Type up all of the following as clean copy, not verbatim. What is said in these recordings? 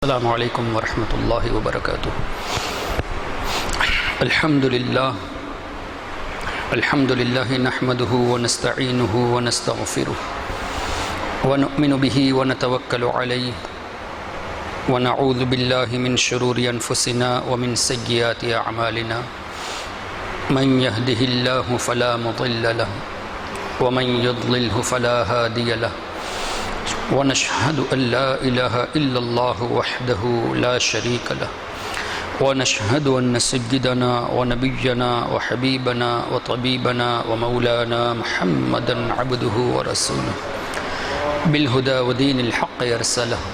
अस्सलामु अलैकुम वरहमतुल्लाहि वबरकातुह। अल्हम्दुलिल्लाह नहमदुहु व नस्तईनुहु व नस्तगफिरुह व नु'मिनु बिही व नतवक्कलु अलैहि व नऊज़ु बिल्लाहि मिन शुरूरि अनफुसिना व मिन सय्यिआति अअमालिना मन यहदिहिल्लाहु फला मुदिल्ल लहु व मन युद्लिल्हु फला हादिय लहु वनशहदु अल्ला इलाहा इल्लल्लाहु वहदहु ला शरीक लहु वनशहदु अन्न सय्यिदना व नबिय्यना व हबीबना व तबीबना व मौलाना मुहम्मदन अब्दुहु व रसूलुहु बिलहुदा व दीनिल हक़्क़ अरसलहु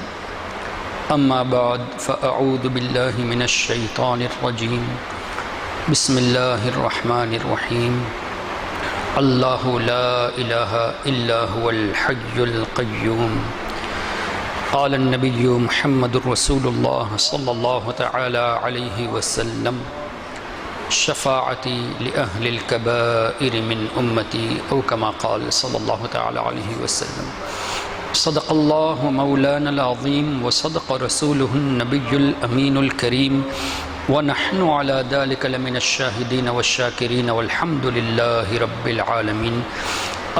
अम्मा बाद फ़अऊज़ु बिल्लाहि मिनश शैतानिर रजीम बिस्मिल्लाहिर रहमानिर रहीम अल्लाहु ला इलाहा इल्ला हुवल हय्युल क़य्यूम क़ालन नबिय्यु मुहम्मदुर रसूलुल्लाह सल्लल्लाहु तआला अलैहि वसल्लम शफ़ाअती लिअहलिल कबाइर मिन उम्मती औ कमा क़ाल सल्लल्लाहु तआला अलैहि वसल्लम सदक़ल्लाहु मौलानल अज़ीम व सदक़ रसूलुहुन नबियुल अमीनुल करीम व नहनु अला ज़ालिका लमिनश शाहिदीन वश्शाकिरीन वल्हम्दुलिल्लाहि रब्बिल आलमीन।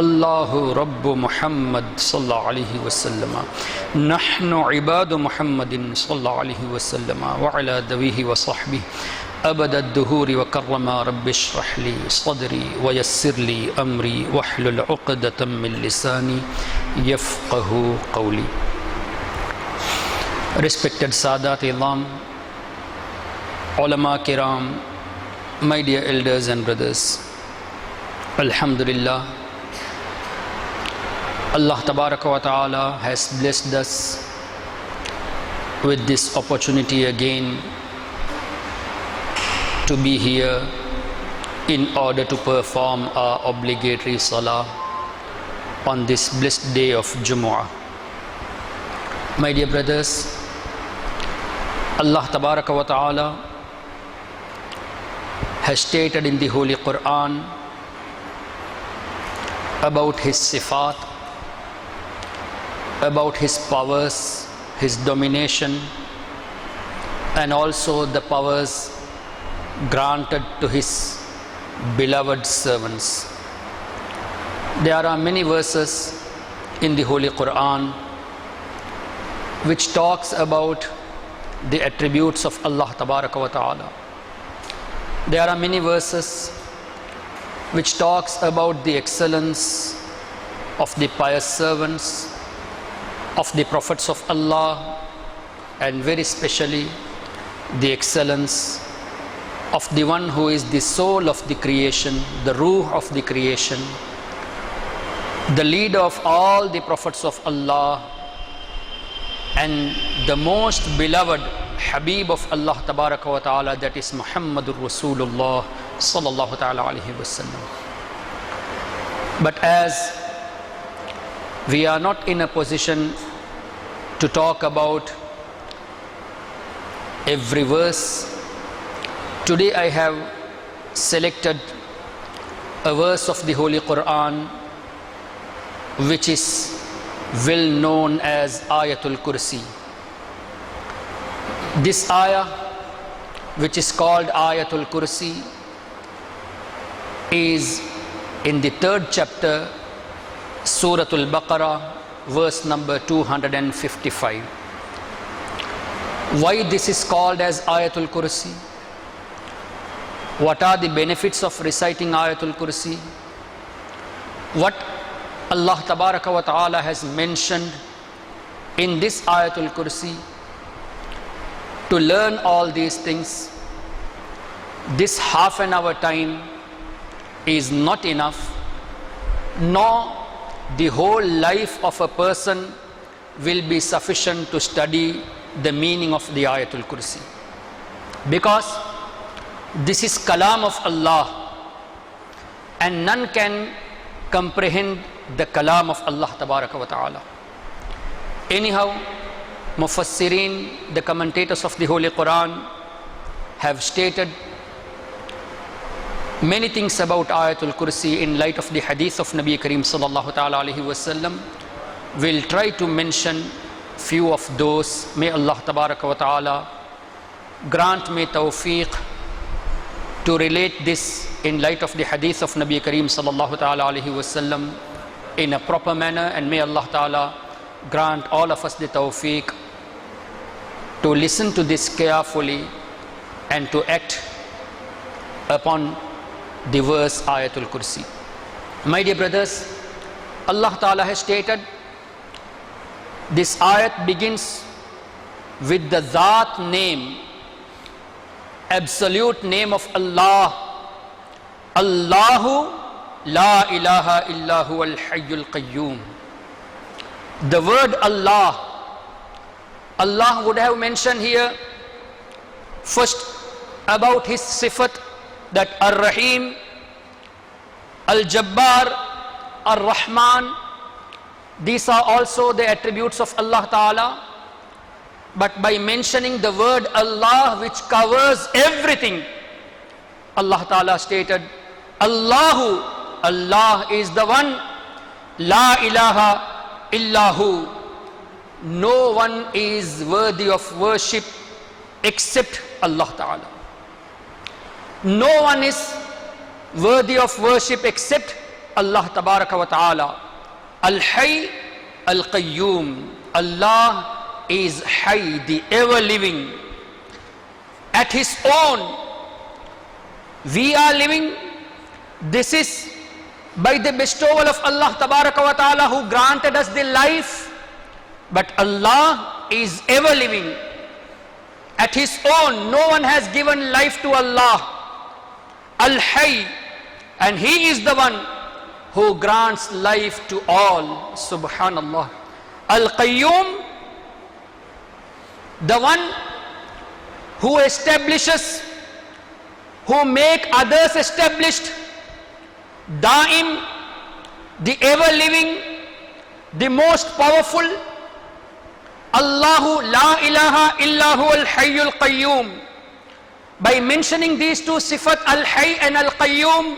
अल्लाहु रब्बु मुहम्मद सल्लल्लाहु अलैहि वसल्लम नहनु इबादु मुहम्मदिन सल्लल्लाहु अलैहि वसल्लम व अला दवीहि व सहबिहि अबदद दुहूरि व कर्रमा रब्बि इश्रह ली सदरी व यस्सिर ली अमरी वहलुल उक़दतम मिन लिसानी यफ़क़हू क़ौली। Respected Sadat Ilam, Ulama Kiram, my dear elders and brothers, Alhamdulillah, Allah Tabaraka wa Ta'ala has blessed us with this opportunity again to be here in order to perform our obligatory salah on this blessed day of Jumu'ah. My dear brothers, Allah Tabaraka wa Ta'ala has stated in the Holy Quran about His sifat, about His powers, His domination, and also the powers granted to His beloved servants. There are many verses in the Holy Quran which talks about the attributes of Allah Tabaraka wa Ta'ala. There are many verses which talks about the excellence of the pious servants, of the prophets of Allah, and very specially the excellence of the one who is the soul of the creation, the ruh of the creation, the leader of all the prophets of Allah, and the most beloved Habib of Allah Tabaraka wa Ta'ala, that is Muhammadur Rasulullah sallallahu ta'ala alayhi wasallam. But as we are not in a position to talk about every verse, today I have selected a verse of the Holy Quran which is well known as Ayatul Kursi. This ayah, which is called Ayatul Kursi, is in the 3rd chapter, Suratul Baqarah, verse number 255. Why this is called as Ayatul Kursi? What are the benefits of reciting Ayatul Kursi? What Allah Tabaraka wa Ta'ala has mentioned in this Ayatul Kursi? To learn all these things, this half an hour time is not enough, nor the whole life of a person will be sufficient to study the meaning of the Ayatul Kursi. Because this is Kalam of Allah, and none can comprehend the Kalam of Allah Tabaraka wa Ta'ala. Anyhow, Mufassirin, the commentators of the Holy Quran, have stated many things about Ayatul Kursi in light of the hadith of Nabi Kareem sallallahu ta'ala alayhi wasallam. We'll try to mention few of those. May Allah Tabaraka wa Ta'ala grant me tawfiq to relate this in light of the hadith of Nabi Kareem sallallahu ta'ala alayhi wasallam in a proper manner, and may Allah Ta'ala grant all of us the tawfiq to listen to this carefully and to act upon the verse Ayatul Kursi. My dear brothers, Allah Ta'ala has stated, this ayat begins with the Dhat name, absolute name of Allah. Allahu la ilaha illahu al-hayyul qayyum. The word Allah, Allah would have mentioned here first about his sifat, that Ar-Rahim, Al-Jabbar, Ar-Rahman. These are also the attributes of Allah Ta'ala. But by mentioning the word Allah, which covers everything, Allah Ta'ala stated, Allahu, Allah is the one, La ilaha illahu. No one is worthy of worship except Allah Ta'ala. No one is worthy of worship except Allah Tabaraka wa Ta'ala. Al-Hayy, Al-Qayyum. Allah is Hayy, the ever-living. At His own, we are living. This is by the bestowal of Allah Tabaraka wa Ta'ala, who granted us the life. But Allah is ever-living. At His own, no one has given life to Allah. Al-Hayy, and He is the one who grants life to all. Subhanallah. Al-Qayyum, the one who establishes, who make others established. Da'im, the ever-living, the most powerful. Allahu la ilaha illahu al-hayyul qayyum. By mentioning these two sifat, Al-Hayy and Al-Qayyum,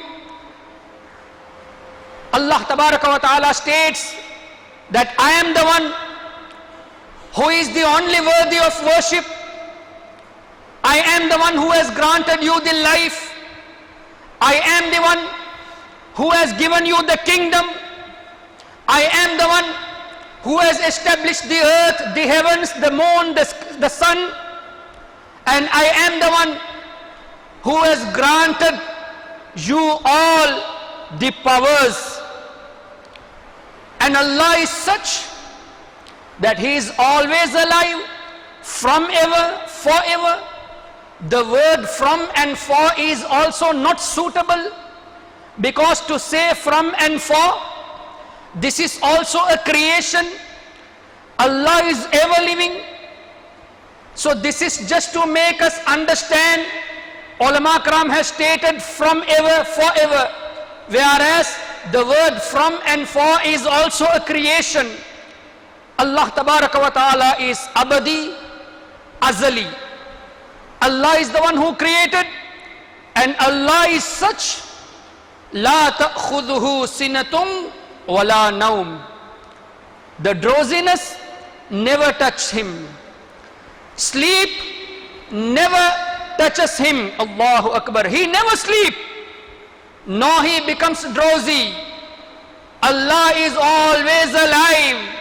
Allah Tabaraka wa Ta'ala states that I am the one who is the only worthy of worship. I am the one who has granted you the life. I am the one who has given you the kingdom. I am the one who has established the earth, the heavens, the moon, the sun. And I am the one who has granted you all the powers. And Allah is such that He is always alive, from ever, forever. The word from and for is also not suitable, because to say from and for, this is also a creation. Allah is ever living. So this is just to make us understand. Ulama Karam has stated from ever, forever, whereas the word from and for is also a creation. Allah Tabaraka wa Ta'ala is Abadi, Azali. Allah is the one who created, and Allah is such, La ta'khudhuhu sinatun wa la naum. The drowsiness never touches Him. Sleep never touches Him. Allahu Akbar. He never sleeps, nor He becomes drowsy. Allah is always alive.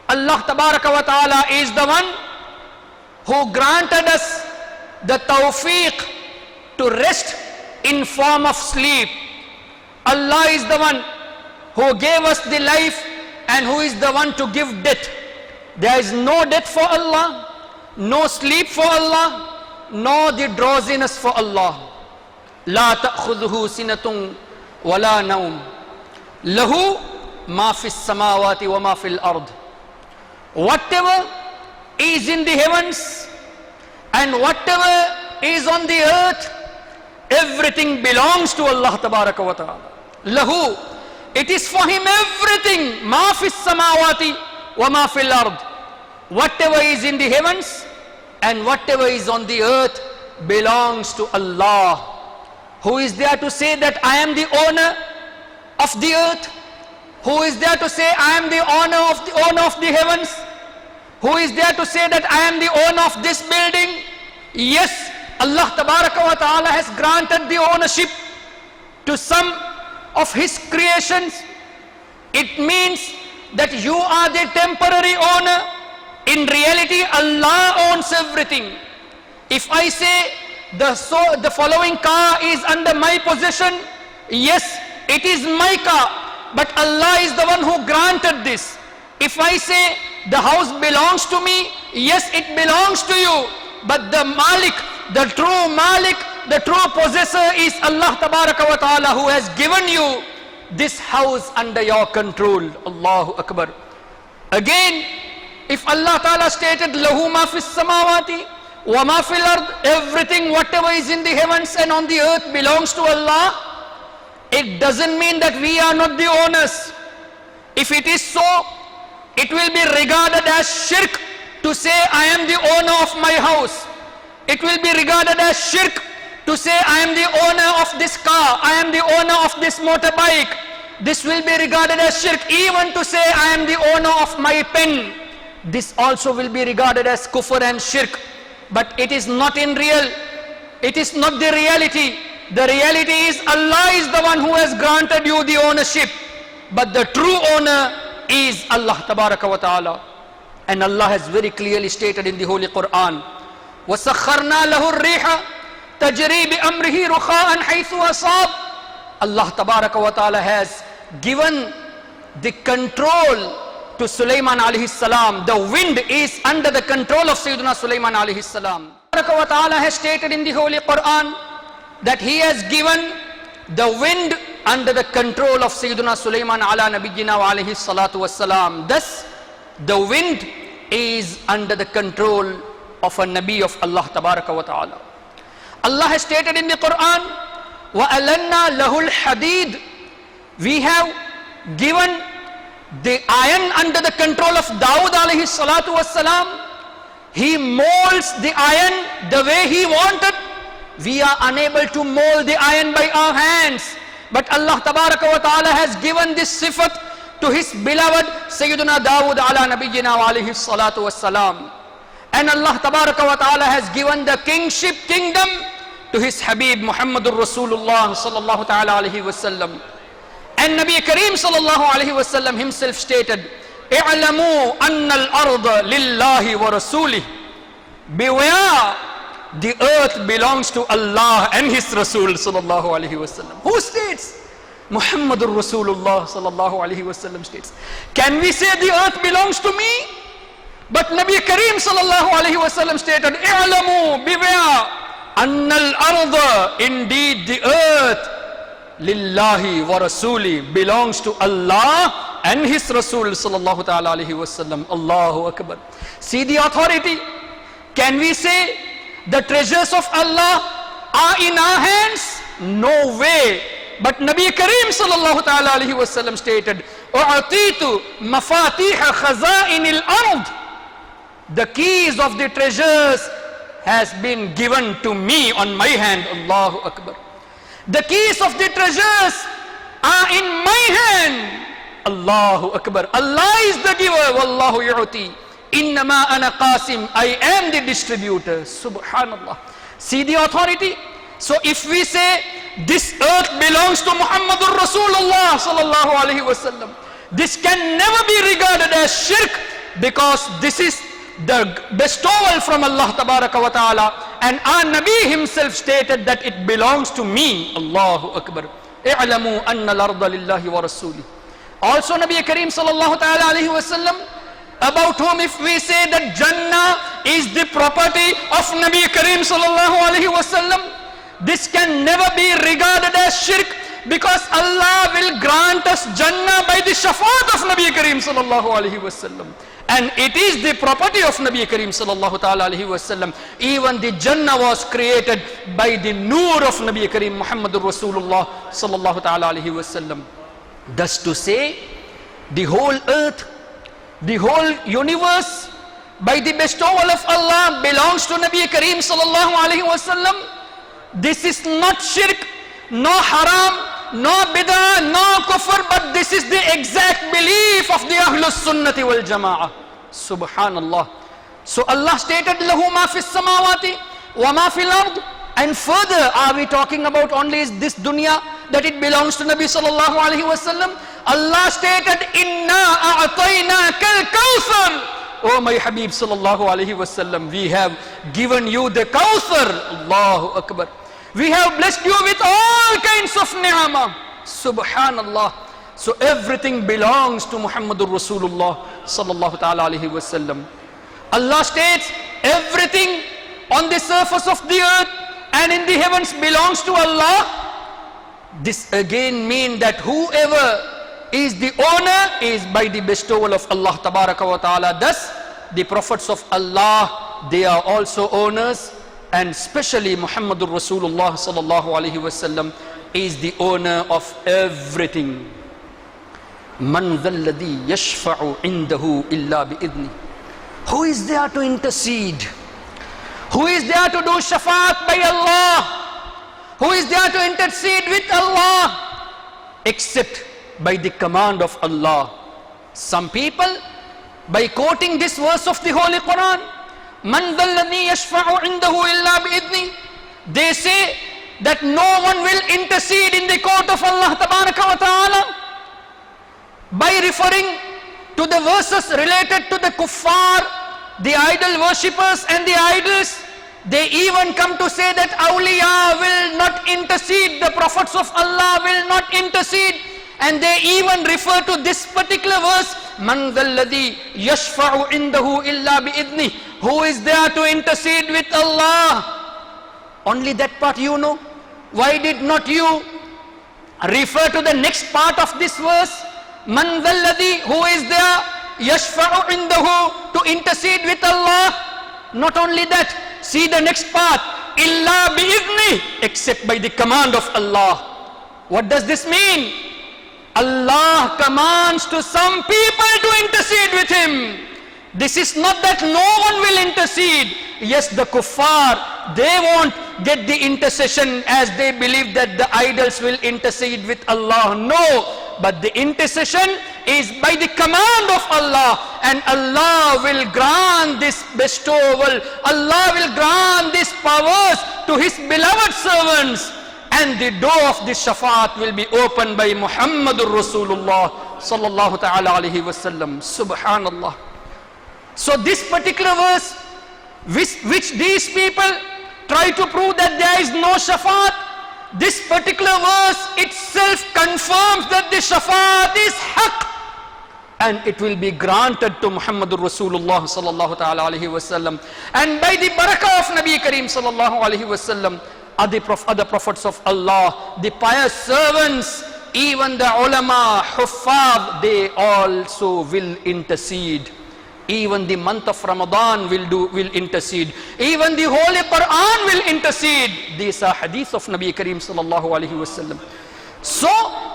Allah Tabaraka wa Ta'ala is the one who granted us the tawfiq to rest in form of sleep. Allah is the one who gave us the life, and who is the one to give death. There is no death for Allah, no sleep for Allah, nor the drowsiness for Allah. La ta'khudhuhu sinatun wa la naum. Lahu ma fis samawati wa ma fil ard. Whatever is in the heavens and whatever is on the earth, everything belongs to Allah Tabaraka wa Ta'ala. Lahu, it is for Him everything. Ma fis samawati wa ma fil ard. Whatever is in the heavens and whatever is on the earth belongs to Allah. Who is there to say that I am the owner of the earth? Who is there to say I am the owner of the heavens? Who is there to say that I am the owner of this building? Yes, Allah Tabaraka wa Ta'ala has granted the ownership to some of His creations. It means that you are the temporary owner. In reality, Allah owns everything. If I say the following car is under my possession, yes, it is my car, but Allah is the one who granted this. If I say the house belongs to me, yes, it belongs to you, but the Malik, the true possessor is Allah Tabaraka wa Ta'ala, who has given you this house under your control. Allahu Akbar. Again, if Allah Ta'ala stated, Lahu ma fis samawati wa ma fil ard, everything whatever is in the heavens and on the earth belongs to Allah, it doesn't mean that we are not the owners. If it is so, it will be regarded as shirk to say I am the owner of my house. It will be regarded as shirk to say I am the owner of this car, I am the owner of this motorbike. This will be regarded as shirk. Even to say I am the owner of my pen, this also will be regarded as kufr and shirk. But it is not in real. It is not the reality. The reality is Allah is the one who has granted you the ownership. But the true owner is Allah Tabaraka wa Ta'ala. And Allah has very clearly stated in the Holy Quran, وَسَخَّرْنَا لَهُ الرِّيحَ تَجْرِي بِأَمْرِهِ رُخَاءً حَيْثُ أَصَابَ. Allah Tabaraka wa Ta'ala has given the control to Sulaiman alayhi salam. The wind is under the control of Sayyidina Sulaiman alayhi salam. Allah Tabaraka wa Ta'ala has stated in the Holy Quran that He has given the wind under the control of Sayyidina Sulaiman ala nabiyyina wa alayhi salatu wassalam. Thus, the wind is under the control of a Nabi of Allah Tabaraka wa Ta'ala. Allah has stated in the Quran, وَأَلَنَّا لَهُ الْحَدِيدِ. We have given the iron under the control of Dawud alayhi salatu wassalam. He molds the iron the way he wanted. We are unable to mold the iron by our hands. But Allah Tabaraka wa Ta'ala has given this sifat to His beloved Sayyidina Dawud ala nabiyyina wa alayhi salatu wassalam. And Allah Tabaraka wa Ta'ala has given the kingdom to His Habib Muhammadur Rasulullah sallallahu ta'ala alayhi wasallam. And Nabi Kareem sallallahu alayhi wasallam himself stated, اعلموا أن الأرض لله ورسوله. Beware, the earth belongs to Allah and His Rasul sallallahu alayhi wasallam. Who states? Muhammadur Rasulullah sallallahu alayhi wasallam states. Can we say the earth belongs to me? But Nabi Kareem sallallahu alayhi wasallam stated, اعلموا, beware, أن الأرض, indeed the earth, lillahi wa rasuli, belongs to Allah and His Rasul sallallahu ta'ala alayhi wasallam. Allahu Akbar. See the authority. Can we say the treasures of Allah are in our hands? No way. But Nabi Kareem sallallahu ta'ala alayhi wasallam stated, أُعْطِيتُ مَفَاتِيحَ خَزَائِنِ الْأَرْضِ. The keys of the treasures has been given to me on my hand. Allahu Akbar. The keys of the treasures are in my hand. Allahu Akbar. Allah is the giver. Wallahu yu'ti. Innama ana qasim. I am the distributor. Subhanallah. See the authority. So if we say this earth belongs to Muhammadur Rasulullah sallallahu alaihi wasallam, this can never be regarded as shirk, because this is the bestowal from Allah Tabaraka wa Ta'ala, and our Nabi himself stated that it belongs to me. Allahu Akbar. اعلموا أن الأرض لله ورسوله. Also Nabi Kareem sallallahu ta'ala alayhi wasallam, about whom if we say that Jannah is the property of Nabi Kareem sallallahu alayhi wasallam, this can never be regarded as shirk, because Allah will grant us Jannah by the shafaat of Nabi Kareem sallallahu alayhi wasallam. And it is the property of Nabi Kareem sallallahu ta'ala alayhi wasallam. Even the Jannah was created by the nur of Nabi Kareem Muhammadur Rasulullah sallallahu ta'ala alayhi wasallam. Thus to say, the whole earth, the whole universe, by the bestowal of Allah, belongs to Nabi Kareem sallallahu alayhi wasallam. This is not shirk, no haram, no bid'ah, no kufr, but this is the exact belief of the Ahlus Sunnati wal Jama'ah. Subhanallah. So Allah stated, lahu ma fis samawati wa ma fil ard. And further, are we talking about only this dunya, that it belongs to Nabi sallallahu alaihi wasallam? Allah stated, inna a'tainaka al-kawthar. Oh my Habib sallallahu alaihi wasallam, we have given you the Kawthar. Allahu Akbar. We have blessed you with all kinds of ni'mah. Subhanallah. So everything belongs to Muhammadur Rasulullah sallallahu ta'ala alaihi wasallam. Allah states, everything on the surface of the earth and in the heavens belongs to Allah. This again means that whoever is the owner is by the bestowal of Allah tabaraka wa ta'ala. Thus, the prophets of Allah, they are also owners, and especially Muhammadur Rasulullah sallallahu alaihi wasallam is the owner of everything. Man dhalladhi yashfa'u indahu illa bi'idni. Who is there to intercede? Who is there to do shafaat by Allah? Who is there to intercede with Allah? Except by the command of Allah. Some people, by quoting this verse of the Holy Quran, Man dhalladhi yashfa'u indahu illa bi'idni, they say that no one will intercede in the court of Allah tabaraka wa ta'ala. By referring to the verses related to the kuffar, the idol worshippers and the idols, they even come to say that awliya will not intercede, the prophets of Allah will not intercede. And they even refer to this particular verse, Man dhalladhi yashfa'u indahu illa bi'idni. Who is there to intercede with Allah? Only that part you know. Why did not you refer to the next part of this verse? Man dhalladhi, who is there? Yashfa'u indahu, to intercede with Allah. Not only that, see the next part, illa bi'idni, except by the command of Allah. What does this mean? Allah commands to some people to intercede with Him. This is not that no one will intercede. Yes, the kuffar, they won't get the intercession as they believe that the idols will intercede with Allah. No, but the intercession is by the command of Allah, and Allah will grant this bestowal. Allah will grant these powers to His beloved servants. And the door of this shafaat will be opened by Muhammadur Rasulullah sallallahu ta'ala alaihi wasallam. Subhanallah. So this particular verse, which these people try to prove that there is no shafaat, this particular verse itself confirms that the shafaat is haqq, and it will be granted to Muhammadur Rasulullah sallallahu ta'ala alaihi wasallam. And by the barakah of Nabi Kareem sallallahu alaihi wasallam, other prophets of Allah, the pious servants, even the ulama, huffaz, they also will intercede. Even the month of Ramadan will intercede. Even the Holy Quran will intercede. These are hadith of Nabi Kareem sallallahu alaihi wasallam. So,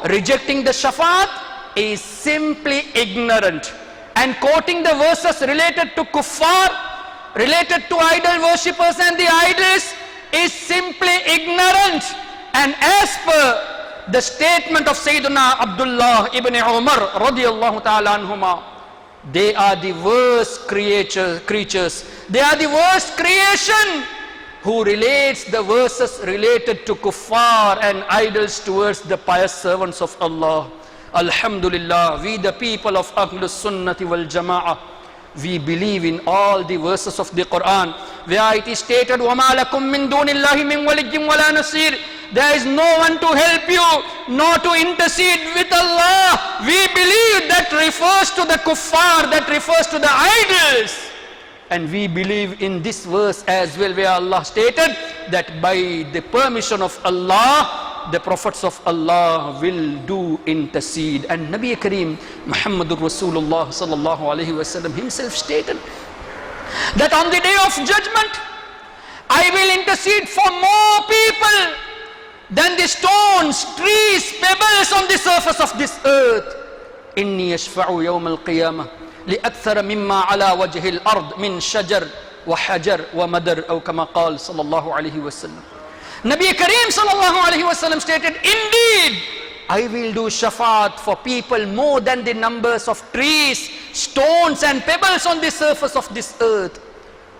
rejecting the shafaat is simply ignorant. And quoting the verses related to kuffar, related to idol worshippers and the idols, is simply ignorant. And as per the statement of Sayyidina Abdullah ibn Umar radiyallahu ta'ala anhuma, they are the worst creatures. They are the worst creation who relates the verses related to kuffar and idols towards the pious servants of Allah. Alhamdulillah, we the people of Ahlus Sunnati wal Jama'ah, we believe in all the verses of the Quran where it is stated, وَمَا لَكُم مِّن دُونِ اللَّهِ مِن وَلِيٍّ وَلَا نَصِيرٍ. There is no one to help you, nor to intercede with Allah. We believe that refers to the kuffar, that refers to the idols. And we believe in this verse as well, where Allah stated that by the permission of Allah, the prophets of Allah will do intercede. And Nabi Kareem Muhammadur Rasulullah sallallahu alaihi wasallam himself stated that on the day of judgment, I will intercede for more people than the stones, trees, pebbles on the surface of this earth. Inni yashfa'u yawm al-qiyamah li'akthara mimma ala wajhi al-ard min shajar wa hajar wa madar, aw kama qala sallallahu alaihi wasallam. Nabi Kareem sallallahu alaihi wasallam stated, indeed, I will do shafaat for people more than the numbers of trees, stones and pebbles on the surface of this earth.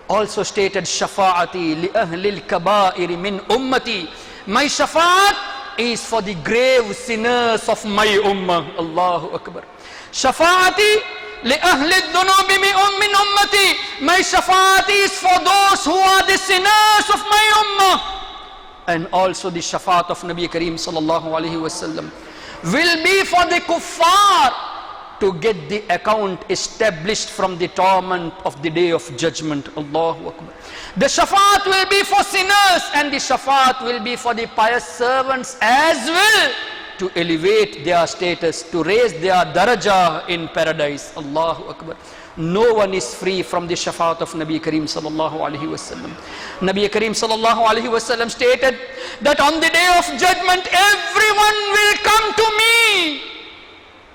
Also stated, shafaati li ahlil kaba'iri min ummati. My shafaat is for the grave sinners of my ummah. Allahu Akbar. Shafaati li ahli dhunubi min ummati. My shafaat is for those who are the sinners of my ummah. And also the shafaat of Nabi Kareem sallallahu alaihi wasallam will be for the kuffar to get the account established from the torment of the day of judgment. Allahu Akbar. The shafaat will be for sinners, and the shafaat will be for the pious servants as well, to elevate their status, to raise their daraja in paradise. Allahu Akbar. No one is free from the shafaat of Nabi Kareem sallallahu alaihi wasallam. Nabi Kareem sallallahu alaihi wasallam stated that on the day of judgment everyone will come to me.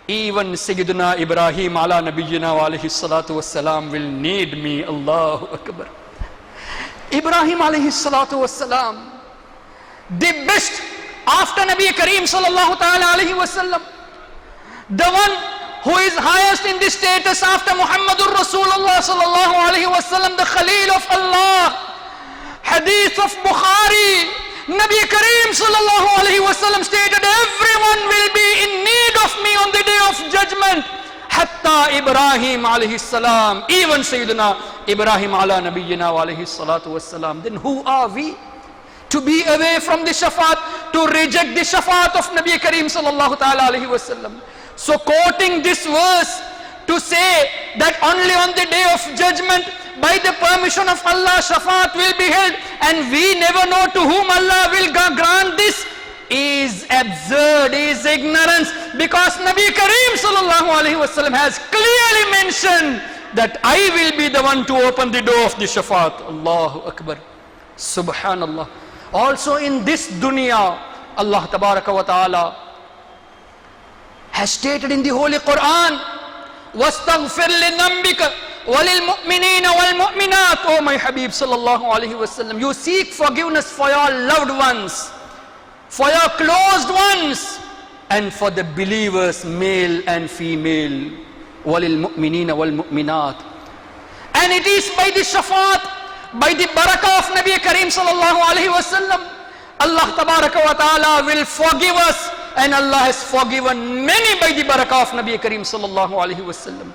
Even Sayyidina Ibrahim ala nabiyyina wa alayhi salatu wassalam will need me. Allahu Akbar. Ibrahim alayhi salatu wassalam, the best after Nabi Kareem sallallahu ta'ala alayhi wasallam, the one who is highest in the status after Muhammadur Rasulullah sallallahu alayhi wasallam, the Khalil of Allah. Hadith of Bukhari, Nabi Kareem sallallahu alayhi wasallam stated, everyone will be in need of me on the day of judgment, hatta Ibrahim alayhi salam, even Sayyidina Ibrahim ala nabiyyina wa alayhi salatu wassalam. Then who are we to be away from the shafaat, to reject the shafaat of Nabi Kareem sallallahu ta'ala alayhi wasallam? So quoting this verse to say that only on the day of judgment, by the permission of Allah, shafaat will be held, and we never know to whom Allah will grant this, is absurd, is ignorance, because Nabi Kareem sallallahu alaihi wasallam has clearly mentioned that I will be the one to open the door of the shafaat. Allahu Akbar. Subhanallah. Also in this dunya, Allah tabaraka wa ta'ala has stated in the Holy Quran, وَاسْتَغْفِرْ لِذَنْبِكَ وَلِلْمُؤْمِنِينَ وَالْمُؤْمِنَاتِ. Oh my Habib sallallahu alaihi wasallam, you seek forgiveness for your loved ones, for your closed ones, and for the believers, male and female. وَلِلْمُؤْمِنِينَ وَالْمُؤْمِنَاتِ. And it is by the shafaat, by the barakah of Nabi Kareem sallallahu alaihi wasallam, Allah tabaraka wa ta'ala will forgive us, and Allah has forgiven many by the barakah of Nabi Kareem sallallahu alaihi wasallam.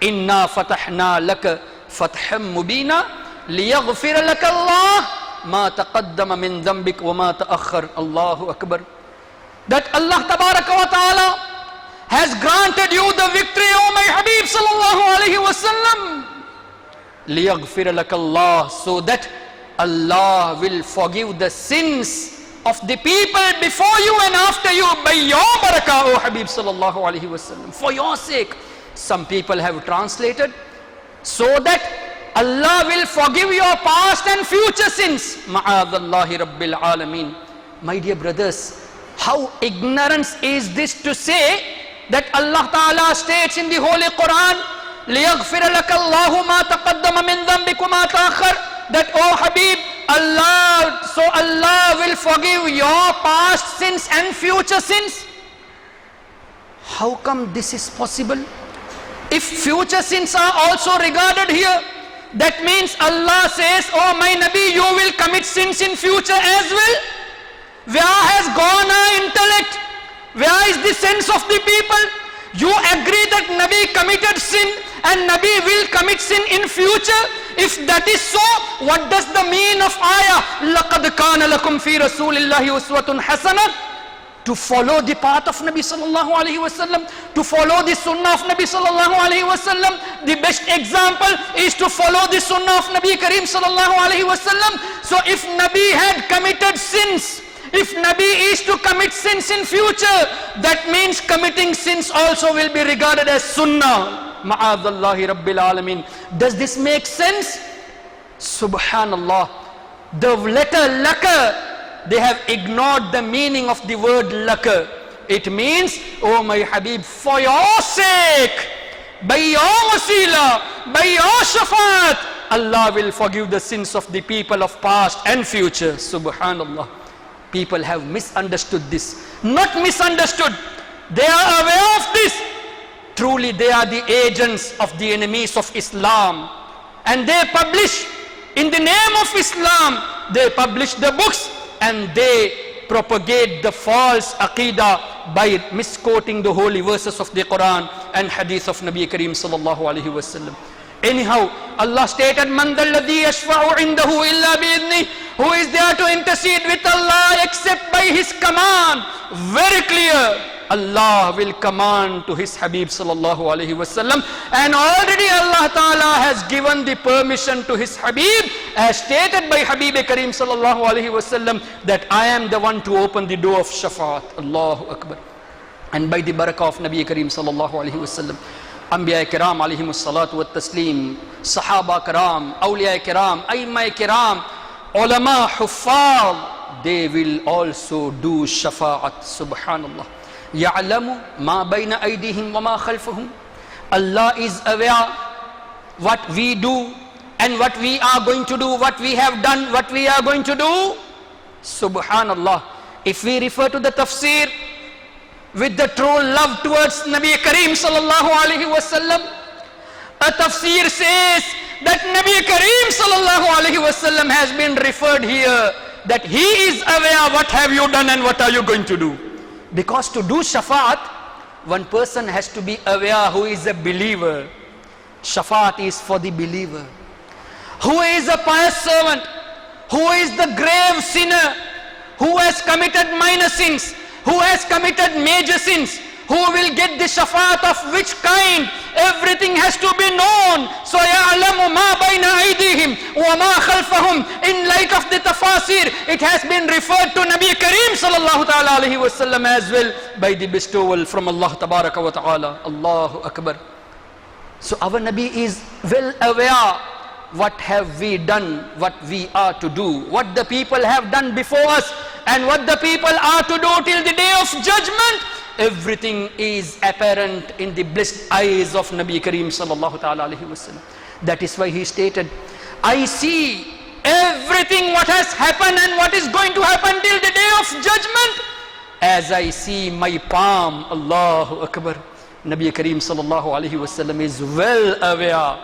Inna fatahna laka fatham mubina liyaghfira laka Allah ma taqaddama min dhanbik wa ma ta'akhkhar. Allahu Akbar. That Allah tabaraka wa ta'ala has granted you the victory, O my Habib sallallahu alaihi wasallam. Liyaghfira laka Allah, so that Allah will forgive the sins of the people before you and after you by your barakah, O Habib sallallahu alaihi wasallam, for your sake. Some people have translated, so that Allah will forgive your past and future sins. Ma'adallahi Rabbil Alameen. My dear brothers, how ignorance is this to say that Allah Ta'ala states in the Holy Quran, لِيَغْفِرَ لَكَ اللَّهُ مَا تَقَدَّمَ مِنْ ذَنْبِكَ وَمَا تَأَخَّرَ, that, oh Habib, Allah will forgive your past sins and future sins. How come this is possible? If future sins are also regarded here, that means Allah says, oh my Nabi, you will commit sins in future as well. Where has gone our intellect? Where is the sense of the people? You agree that Nabi committed sin and Nabi will commit sin in future? If that is so, what does the mean of ayah لَقَدْ كَانَ لَكُمْ فِي رَسُولِ اللَّهِ أُسْوَةٌ حَسَنَةٌ? To follow the path of Nabi sallallahu alaihi wasallam, to follow the sunnah of Nabi sallallahu alaihi wasallam. The best example is to follow the sunnah of Nabi Kareem sallallahu alaihi wasallam. So if Nabi had committed sins, if Nabi is to commit sins in future, that means committing sins also will be regarded as sunnah. Ma'adallahi Rabbil Alameen. Does this make sense? Subhanallah. The letter laka, they have ignored the meaning of the word laka. It means, oh my Habib, for your sake, by your wasila, by your shafaat, Allah will forgive the sins of the people of past and future. Subhanallah. People have misunderstood this. Not misunderstood. They are aware of this. Truly they are the agents of the enemies of Islam. And they publish, in the name of Islam, they publish the books and they propagate the false aqidah by misquoting the holy verses of the Quran and hadith of Nabi Kareem sallallahu alaihi wasallam. Anyhow, Allah stated, Man dhalladhi yashfa'u indahu illa bi'idhnih. Who is there to intercede with Allah except by His command? Very clear. Allah will command to His Habib sallallahu alaihi wasallam, and already Allah Ta'ala has given the permission to His Habib, as stated by Habib Kareem sallallahu alaihi wasallam, that I am the one to open the door of Shafaat. Allahu Akbar. And by the barakah of Nabi Kareem sallallahu alaihi wasallam, Anbiya Kiram alaihimus salatu wa taslim, Sahaba Kiram, Awliya Kiram, Aimma Kiram, Ulama, Huffaz, they will also do Shafaat. Subhanallah. يَعْلَمُ مَا بَيْنَ أَيْدِيهِمْ وَمَا خَلْفَهُمْ. Allah is aware what we do and what we are going to do, what we have done, what we are going to do. Subhanallah. If we refer to the tafsir with the true love towards Nabi Kareem sallallahu alaihi wasallam, a tafsir says that Nabi Kareem sallallahu alaihi wasallam has been referred here, that he is aware what have you done and what are you going to do. Because to do Shafaat, one person has to be aware who is a believer. Shafaat is for the believer. Who is a pious servant? Who is the grave sinner? Who has committed minor sins? Who has committed major sins? Who will get the Shafaat of which kind? Everything has to be known. So يَعْلَمُ مَا بَيْنَ أَيْدِيهِمْ وَمَا خَلْفَهُمْ. In light of the tafasir, it has been referred to Nabi Kareem sallallahu ta'ala alayhi wasallam as well, by the bestowal from Allah tabaraka wa ta'ala. Allahu Akbar. So our Nabi is well aware what have we done, what we are to do, what the people have done before us, and what the people are to do till the day of judgment. Everything is apparent in the blessed eyes of Nabi Kareem sallallahu ta'ala alayhi wasallam. That is why he stated, I see everything what has happened and what is going to happen till the day of judgment as I see my palm. Allahu Akbar. Nabi Kareem sallallahu alayhi wasallam is well aware.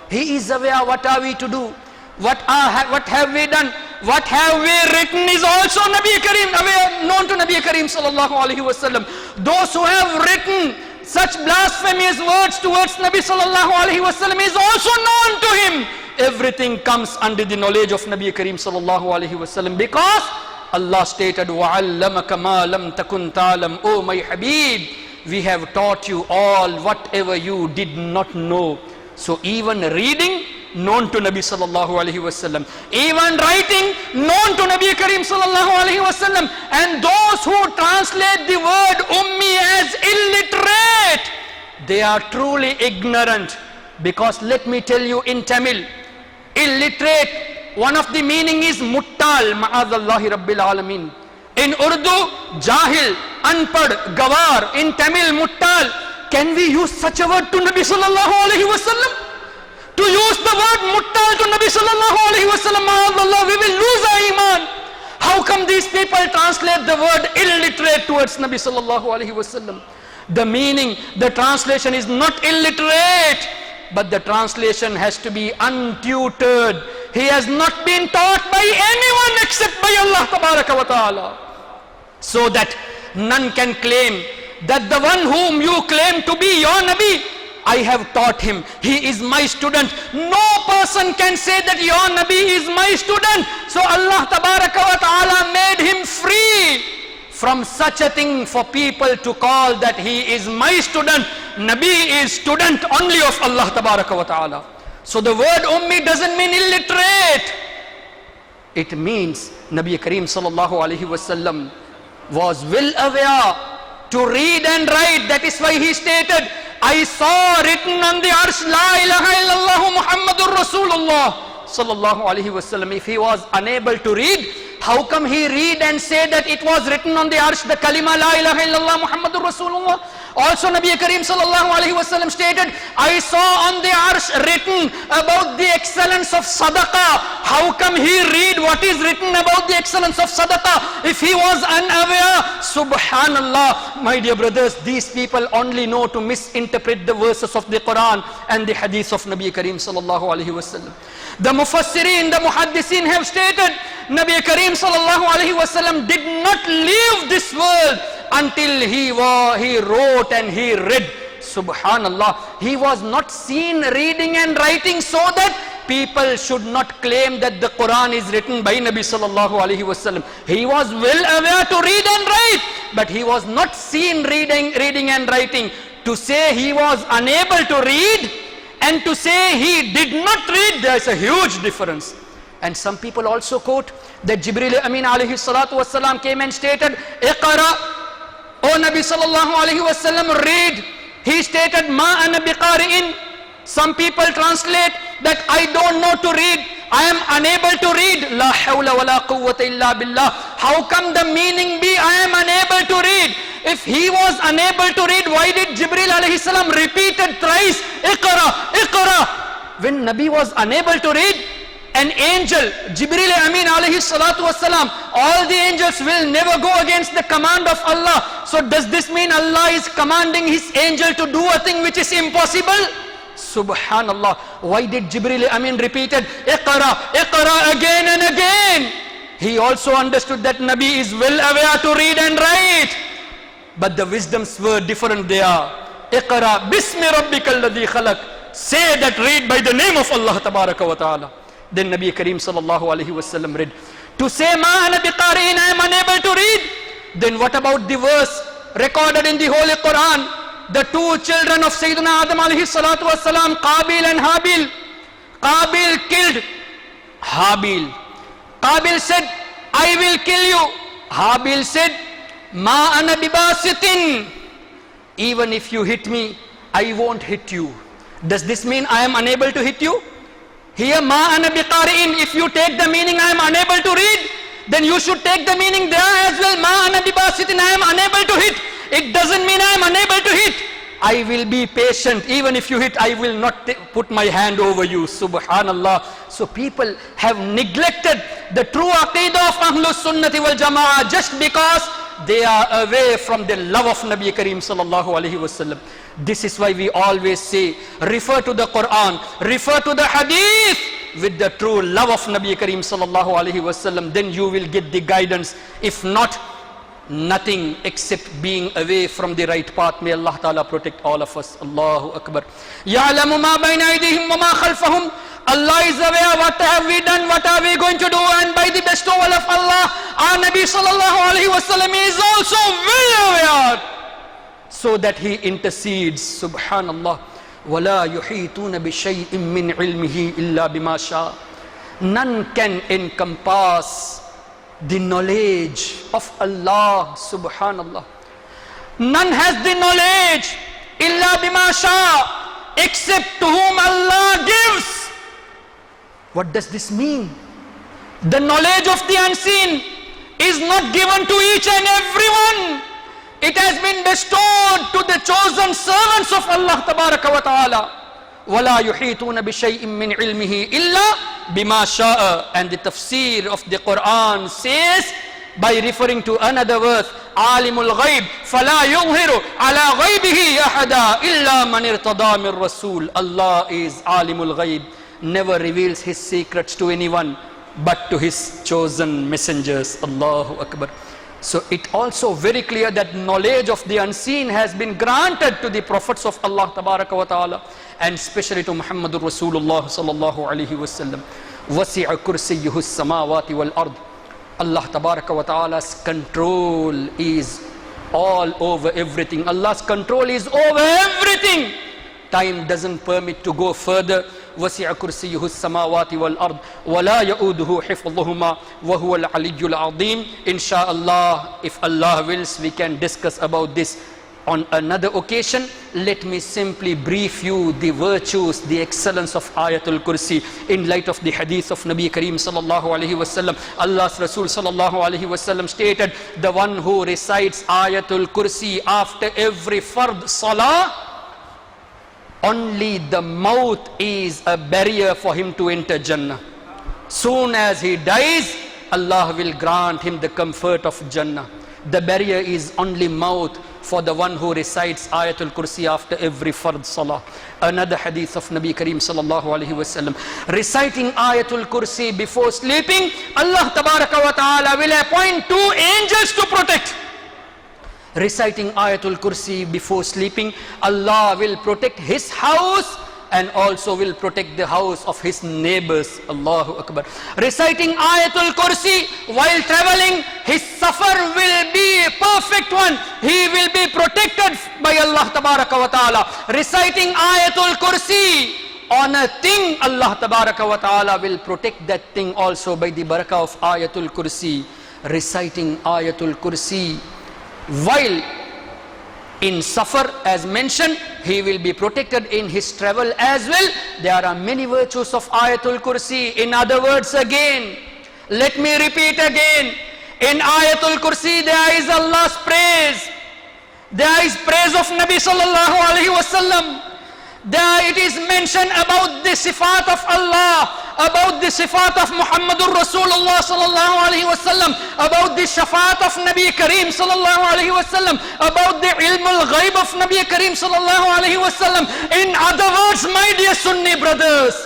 He is aware what are we to do, what have we done, what have we written is also Nabi Kareem aware, known to Nabi Kareem sallallahu alaihi wasallam. Those who have written such blasphemous words towards Nabi sallallahu alaihi wasallam is also known to him. Everything comes under the knowledge of Nabi Kareem sallallahu alaihi wasallam, because Allah stated, وَعَلَّمَكَ مَا لَمْ تَكُنْ تَعْلَمْ. Oh my Habib, we have taught you all whatever you did not know. So even reading, known to Nabi sallallahu alaihi wasallam. Even writing, known to Nabi Kareem sallallahu alaihi wasallam. And those who translate the word ummi as illiterate, they are truly ignorant. Because let me tell you, in Tamil, illiterate, one of the meaning is muttal, ma'adallahi rabbil alameen. In Urdu, jahil, unpad, gawar. In Tamil, muttal. Can we use such a word to Nabi sallallahu alaihi wasallam? To use the word muttal to Nabi sallallahu alaihi wasallam, ma'adallah, we will lose our iman. How come these people translate the word illiterate towards Nabi sallallahu alaihi wasallam? The meaning, the translation is not illiterate, but the translation has to be untutored. He has not been taught by anyone except by Allah tabaraka wa ta'ala. So that none can claim that the one whom you claim to be your Nabi, I have taught him, he is my student. No person can say that your Nabi is my student. So Allah tabaraka wa ta'ala made him free from such a thing for people to call that he is my student. Nabi is student only of Allah tabaraka wa ta'ala. So the word ummi doesn't mean illiterate. It means Nabi Kareem sallallahu alaihi wasallam was well aware to read and write. That is why he stated, I saw written on the arsh, La ilaha illallah Muhammadur Rasulullah sallallahu alaihi wasallam. If he was unable to read, how come he read and say that it was written on the arsh, the kalima La ilaha illallah Muhammadur Rasulullah? Also Nabi Kareem sallallahu alaihi wasallam stated, I saw on the arsh written about the excellence of sadaqah. How come he read what is written about the excellence of sadaqah if he was unaware? Subhanallah. My dear brothers, these people only know to misinterpret the verses of the Quran and the hadith of Nabi Kareem sallallahu alaihi wasallam. The Mufassirin, the Muhaddithin have stated, Nabi Kareem sallallahu alaihi wasallam did not leave this world until he wrote and he read. Subhanallah. He was not seen reading and writing so that people should not claim that the Quran is written by Nabi sallallahu alaihi wasallam. He was well aware to read and write, but he was not seen reading and writing. To say he was unable to read and to say he did not read, there is a huge difference. And some people also quote that Jibreel Amin alayhi salatu wasalam came and stated, Iqra, O Nabi sallallahu alayhi wasallam, read. He stated, Ma ana biqari'in. Some people translate that I don't know to read, I am unable to read. La hawla wa la quwwata illa billah. How come the meaning be I am unable to read? If he was unable to read, why did Jibreel alayhi salam repeated thrice, Iqra, Iqra? When Nabi was unable to read, an angel, Jibreel Amin alayhi salatu wasalam, all the angels will never go against the command of Allah. So does this mean Allah is commanding his angel to do a thing which is impossible? Subhanallah. Why did Jibreel Amin repeated Iqra, Iqra again and again? He also understood that Nabi is well aware to read and write, but the wisdoms were different there. Iqra bismi rabbikal ladhi khalaq. Say that, read by the name of Allah tabaraka wa ta'ala. Then Nabi Kareem sallallahu alaihi wasallam read. To say ma ana biqari'in, I am unable to read. Then what about the verse recorded in the Holy Quran? The two children of Sayyidina Adam alayhi salatu wasalam, Qabil and Habil. Qabil killed Habil. Qabil said, I will kill you. Habil said, ma ana bibasitin. Even if you hit me, I won't hit you. Does this mean I am unable to hit you? Here, ma ana biqari'in, if you take the meaning I am unable to read, then you should take the meaning there as well. Ma ana bibasitin, I am unable to hit. It doesn't mean I am unable to hit. I will be patient. Even if you hit, I will not put my hand over you. Subhanallah. So people have neglected the true aqidah of Ahlus Sunnati wal Jama'ah just because they are away from the love of Nabi Kareem sallallahu alaihi wasallam. This is why we always say, refer to the Quran, refer to the Hadith with the true love of Nabi Kareem sallallahu alaihi wasallam. Then you will get the guidance. If not, nothing except being away from the right path. May Allah Ta'ala protect all of us. Allahu Akbar. Ya'lamu ma bayna aydihim wa ma khalfahum. Allah is aware what have we done, what are we going to do, and by the bestowal of Allah, our Nabi sallallahu alaihi wasallam is also well aware, so that he intercedes. Subhanallah. وَلَا يُحِيطُونَ بِشَيْءٍ مِّنْ عِلْمِهِ إِلَّا بِمَا شَاءَ. None can encompass the knowledge of Allah. Subhanallah. None has the knowledge illa bima sha, except to whom Allah gives. What does this mean? The knowledge of the unseen is not given to each and everyone. It has been bestowed to the chosen servants of Allah tabaraka wa ta'ala. وَلَا يُحِيطُونَ بِشَيْءٍ مِّنْ عِلْمِهِ إِلَّا بِمَا شَاءَ. And the tafsir of the Quran says, by referring to another verse, عَالِمُ الْغَيْبِ فَلَا يُظْهِرُ عَلَى غَيْبِهِ أَحَدًا إِلَّا مَنِ ارْتَضَى مِنْ رَسُولٍ. Allah is عَالِمُ الْغَيْبِ, never reveals his secrets to anyone but to his chosen messengers. Allahu Akbar. So it also very clear that knowledge of the unseen has been granted to the prophets of Allah tabaraka wa ta'ala, and especially to Muhammadur Rasulullah sallallahu alaihi wasallam. Wasi'a kursiyyuhu as-samawati wal ard. Allah tabaraka wa ta'ala's control is all over everything. Allah's control is over everything. Time doesn't permit to go further. وَسِعَ كُرْسِيُّهُ السَّمَاوَاتِ وَالْأَرْضِ وَلَا يَؤُودُهُ حِفْظُهُمَا وَهُوَ الْعَلِيُّ الْعَظِيمُ. Inshallah, if Allah wills, we can discuss about this On another occasion, let me simply brief you the virtues, the excellence of Ayatul Kursi in light of the hadith of Nabi Kareem sallallahu alaihi wasallam. Allah's Rasul sallallahu alaihi wasallam stated, the one who recites Ayatul Kursi after every fard salah, only the mouth is a barrier for him to enter Jannah. Soon as he dies, Allah will grant him the comfort of Jannah. The barrier is only mouth for the one who recites Ayatul Kursi after every fard salah. Another hadith of Nabi Kareem sallallahu alaihi wasallam, reciting Ayatul Kursi before sleeping, Allah tabaraka wa ta'ala will appoint 2 angels to protect. Reciting Ayatul Kursi before sleeping, Allah will protect his house and also will protect the house of his neighbors. Allahu Akbar. Reciting Ayatul Kursi while traveling, his safar will be a perfect one. He will be protected by Allah Tabaraka wa Ta'ala. Reciting Ayatul Kursi on a thing, Allah Tabaraka wa Ta'ala will protect that thing also by the barakah of Ayatul Kursi. Reciting Ayatul Kursi while in safar, as mentioned, he will be protected in his travel as well. There are many virtues of Ayatul Kursi. In other words, again, let me repeat again, in Ayatul Kursi there is Allah's praise, there is praise of Nabi sallallahu alaihi wasallam. There it is mentioned about the sifat of Allah, about the sifat of Muhammadur Rasulullah sallallahu alaihi wasallam, about the shafaat of Nabi Kareem sallallahu alaihi wasallam, about the ilm al-ghaib of Nabi Kareem sallallahu alaihi wasallam. In other words, my dear Sunni brothers,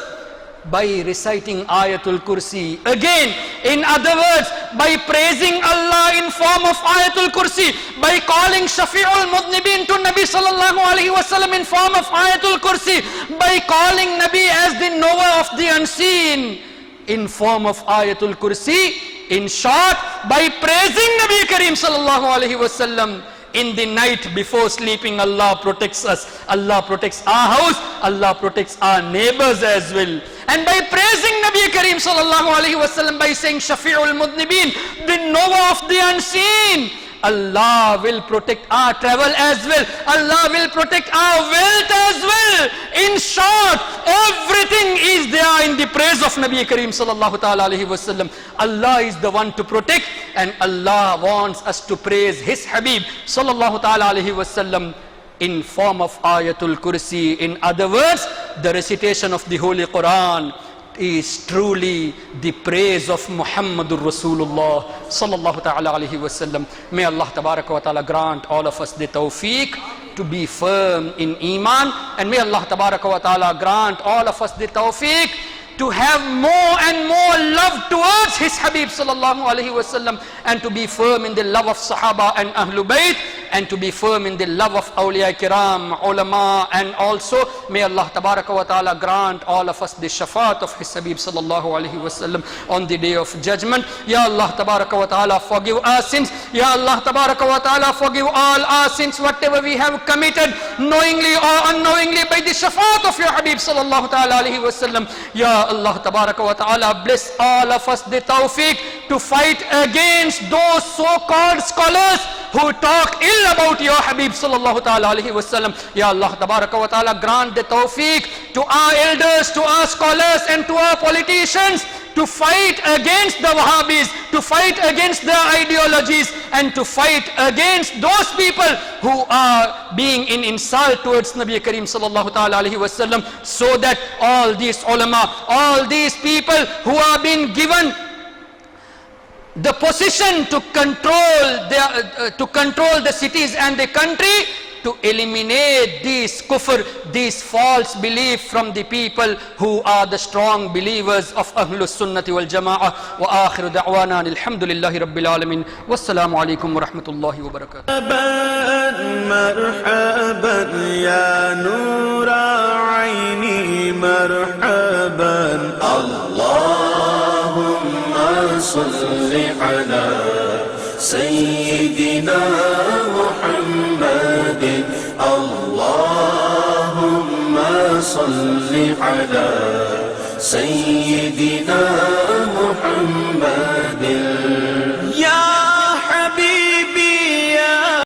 by reciting Ayatul Kursi, again, in other words, by praising Allah in form of Ayatul Kursi, by calling Shafi'ul Mudnibin to Nabi sallallahu alaihi wasallam in form of Ayatul Kursi, by calling Nabi as the knower of the unseen in form of Ayatul Kursi, in short, by praising Nabi Kareem sallallahu alaihi wasallam in the night before sleeping, Allah protects us. Allah protects our house, Allah protects our neighbors as well. And by praising Nabi Kareem sallallahu alaihi wasallam, by saying Shafi'ul Mudnibin, the knower of the unseen, Allah will protect our travel as well. Allah will protect our wealth as well. In short, everything is there in the praise of Nabi Kareem sallallahu ta'ala alaihi wasallam. Allah is the one to protect, and Allah wants us to praise His Habib sallallahu ta'ala alaihi wasallam in form of Ayatul Kursi. In other words, the recitation of the Holy Quran is truly the praise of Muhammadur Rasulullah sallallahu ta'ala alaihi wasallam. May Allah tabaraka wa ta'ala grant all of us the tawfiq to be firm in Iman, and may Allah tabaraka wa ta'ala grant all of us the tawfiq to have more and more love towards His Habib sallallahu alaihi wasallam, and to be firm in the love of Sahaba and Ahlul Bayt, and to be firm in the love of Awliya Kiram, Ulama, and also may Allah tabaraka wa ta'ala grant all of us the shafaat of His Habib sallallahu alaihi wasallam on the day of judgment. Ya Allah tabaraka wa ta'ala, forgive our sins. Ya Allah tabaraka wa ta'ala, forgive all our sins, whatever we have committed knowingly or unknowingly, by the shafaat of Your Habib sallallahu ta'ala alaihi wasallam. Ya Allah tabaraka wa ta'ala, bless all of us the tawfiq to fight against those so-called scholars who talk ill about Your Habib sallallahu ta'ala alaihi wasallam. Ya Allah tabaraka wa ta'ala, grant the tawfiq to our elders, to our scholars, and to our politicians to fight against the Wahhabis, to fight against their ideologies, and to fight against those people who are being in insult towards Nabi Kareem sallallahu ta'ala alaihi wasallam, so that all these ulama, all these people who are being given the position to control the cities and the country, to eliminate these kufr, these false belief from the people who are the strong believers of Ahlus Sunnati wal Jama'ah. Wa akhiru da'wana alhamdulillahi rabbil alamin. Wassalamu alaikum wa rahmatullahi wa barakatuh. Marhaban ya nura aini, marhaban. Allahumma salli ala Sayyidina Muhammadin. Allahumma salli ala Sayyidina Muhammadin.